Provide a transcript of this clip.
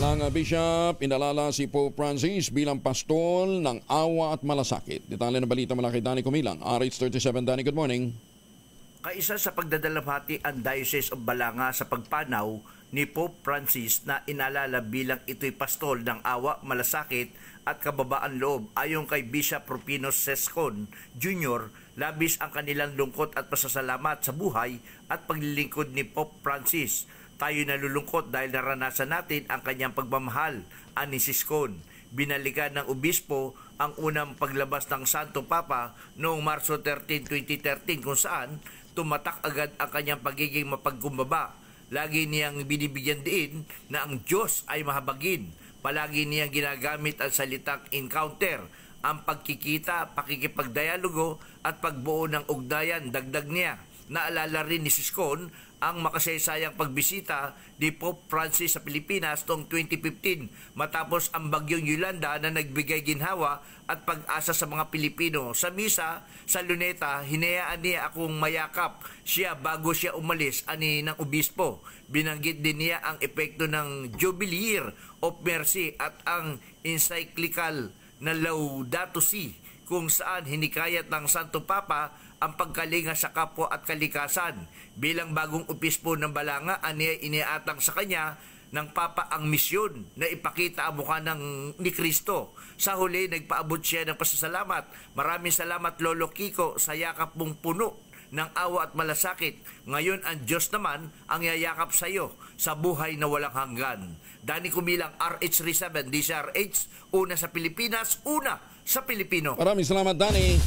Samantalang Bishop, inalala si Pope Francis bilang pastol ng awa at malasakit. Detalye ng balita mula kay Danny Kumilang. RH37, Danny, good morning. Kaisa sa pagdadalamhati ang Diocese of Balanga sa pagpanaw ni Pope Francis na inalala bilang ito'y pastol ng awa, malasakit at kababaan loob. Ayon kay Bishop Rufino Sescon Jr., labis ang kanilang lungkot at pasasalamat sa buhay at paglilingkod ni Pope Francis. Tayo nalulungkot dahil naranasan natin ang kanyang pagmamahal, ani Sescon. Binalikan ng obispo ang unang paglabas ng Santo Papa noong Marso 13, 2013 kung saan tumatak agad ang kanyang pagiging mapagkumbaba. Lagi niyang binibigyan din na ang Diyos ay mahabagin. Palagi niyang ginagamit ang salitang encounter, ang pagkikita, pakikipagdialogo at pagbuo ng ugnayan. Dagdag niya, naalala rin ni Sescon ang makasaysayang pagbisita ni Pope Francis sa Pilipinas noong 2015 matapos ang bagyong Yolanda na nagbigay ginhawa at pag-asa sa mga Pilipino. Sa misa sa Luneta, hinayaan niya akong mayakap siya bago siya umalis, ani ng obispo. Binanggit din niya ang epekto ng Jubilee Year of Mercy at ang encyclical na Laudato Si, kung saan hinikayat ng Santo Papa ang pagkalinga sa kapwa at kalikasan. Bilang bagong obispo ng Balanga, iniatang sa kanya ng Papa ang misyon na ipakita ang mukha ni Kristo. Sa huli, nagpaabot siya ng pasasalamat. Maraming salamat, Lolo Kiko, sa yakap mong puno ng awa at malasakit. Ngayon ang Diyos naman ang yayakap sa iyo sa buhay na walang hanggan. Danny Kumilang, RH37, DCRH, una sa Pilipinas, una sa Pilipino. Maraming salamat, Danny.